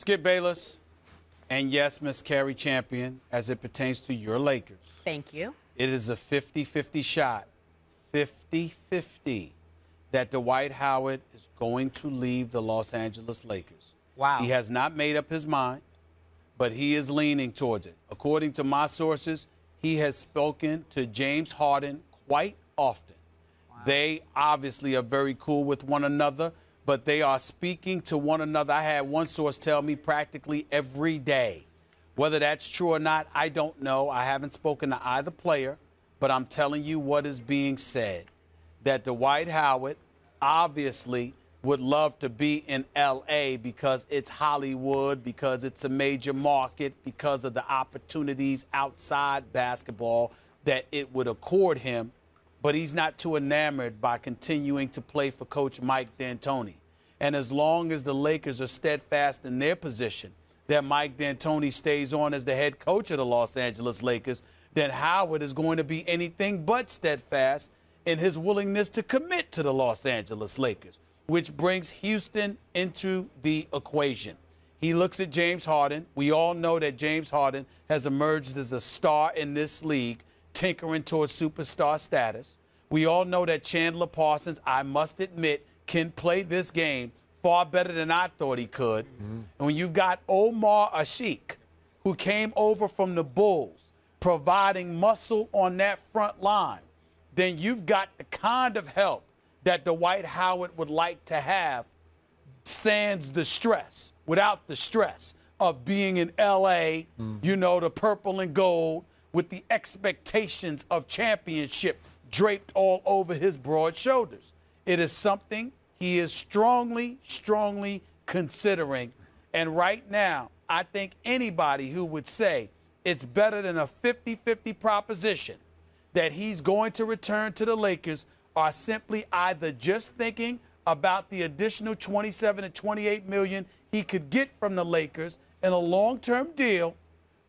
Skip Bayless, and yes, Miss Carrie Champion, as it pertains to your Lakers. Thank you. It is a 50-50 shot, 50-50, that Dwight Howard is going to leave the Los Angeles Lakers. Wow. He has not made up his mind, but he is leaning towards it. According to my sources, he has spoken to James Harden quite often. Wow. They obviously are very cool with one another, but they are speaking to one another. I had one source tell me practically every day. Whether that's true or not, I don't know. I haven't spoken to either player, but I'm telling you what is being said. That Dwight Howard obviously would love to be in L.A. because it's Hollywood, because it's a major market, because of the opportunities outside basketball that it would accord him. But he's not too enamored by continuing to play for Coach Mike D'Antoni. And as long as the Lakers are steadfast in their position that Mike D'Antoni stays on as the head coach of the Los Angeles Lakers, then Howard is going to be anything but steadfast in his willingness to commit to the Los Angeles Lakers, which brings Houston into the equation. He looks at James Harden. We all know that James Harden has emerged as a star in this league, tinkering towards superstar status. We all know that Chandler Parsons, I must admit, can play this game far better than I thought he could. And when you've got Omar Ashik, who came over from the Bulls, providing muscle on that front line, then you've got the kind of help that Dwight Howard would like to have, sans the stress, without the stress of being in L.A., you know, the purple and gold, with the expectations of championship draped all over his broad shoulders. It is something he is strongly, strongly considering. And right now, I think anybody who would say it's better than a 50-50 proposition that he's going to return to the Lakers are simply either just thinking about the additional $27 to $28 million he could get from the Lakers in a long-term deal,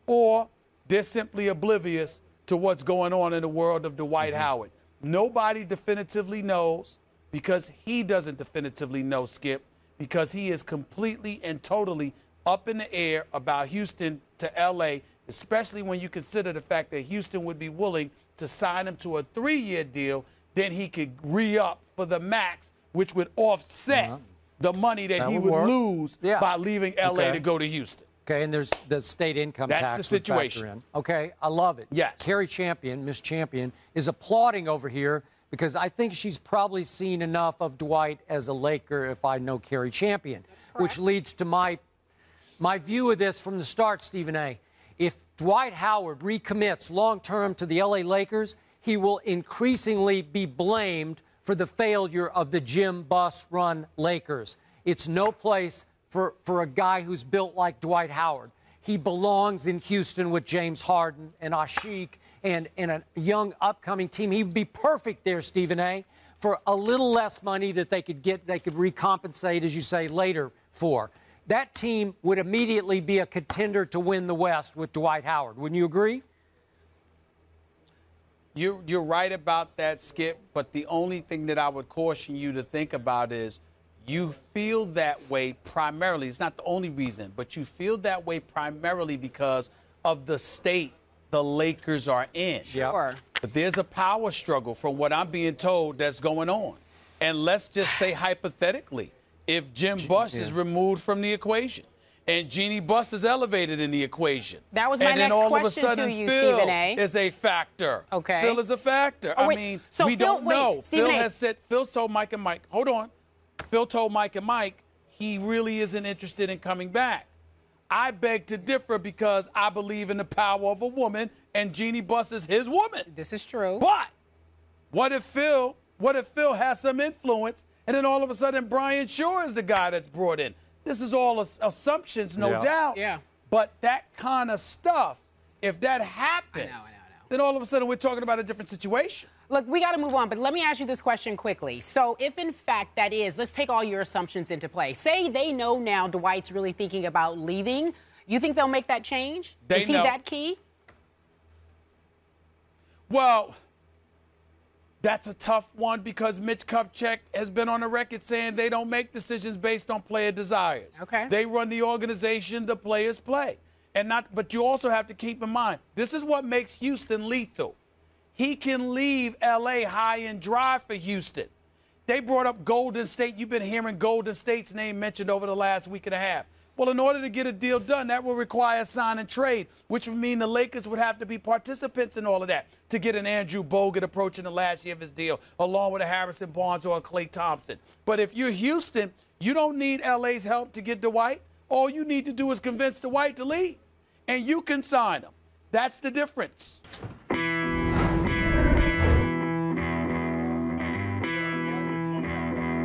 or they're simply oblivious to what's going on in the world of Dwight Howard. Nobody definitively knows, because he doesn't definitively know, Skip, because he is completely and totally up in the air about Houston to L.A., especially when you consider the fact that Houston would be willing to sign him to a 3-year deal. Then he could re-up for the max, which would offset the money that he would lose by leaving L.A. to go to Houston. Okay, and there's the state income tax. That's the situation. In. Okay, I love it. Yes. Carrie Champion, Miss Champion, is applauding over here because I think she's probably seen enough of Dwight as a Laker, if I know Carrie Champion, which leads to my view of this from the start, Stephen A. If Dwight Howard recommits long-term to the L.A. Lakers, he will increasingly be blamed for the failure of the Jim Buss-run Lakers. It's no place for a guy who's built like Dwight Howard. He belongs in Houston with James Harden and Ashik and a young upcoming team. He would be perfect there, Stephen A., for a little less money that they could recompensate, as you say, later for. That team would immediately be a contender to win the West with Dwight Howard. Wouldn't you agree? You're right about that, Skip, but the only thing that I would caution you to think about is you feel that way primarily. It's not the only reason, but you feel that way primarily because of the state the Lakers are in. Sure. But there's a power struggle, from what I'm being told, that's going on. And let's just say hypothetically, if Jim Buss is removed from the equation and Jeannie Buss is elevated in the equation, that was my next question to you, Stephen A. Phil is a factor. Okay. Phil is a factor. Oh, I mean, so we don't know. Phil has said, Phil told Mike and Mike, hold on. Phil told Mike and Mike he really isn't interested in coming back. I beg to differ because I believe in the power of a woman, and Jeannie Buss is his woman. This is true. But what if Phil has some influence, and then all of a sudden Brian Shaw is the guy that's brought in? This is all assumptions, no doubt. Yeah. But that kind of stuff, if that happens, then all of a sudden we're talking about a different situation. Look, we got to move on, but let me ask you this question quickly. So if, in fact, that is, let's take all your assumptions into play. Say they know now Dwight's really thinking about leaving. You think they'll make that change? They is he know. that key? Well, That's a tough one because Mitch Kupchak has been on the record saying they don't make decisions based on player desires. Okay. They run the organization, the players play. But you also have to keep in mind, this is what makes Houston lethal. He can leave L.A. high and dry for Houston. They brought up Golden State. You've been hearing Golden State's name mentioned over the last week and a half. Well, in order to get a deal done, that will require a sign and trade, which would mean the Lakers would have to be participants in all of that to get an Andrew Bogut approaching the last year of his deal, along with a Harrison Barnes or a Klay Thompson. But if you're Houston, you don't need L.A.'s help to get Dwight. All you need to do is convince Dwight to leave, and you can sign him. That's the difference.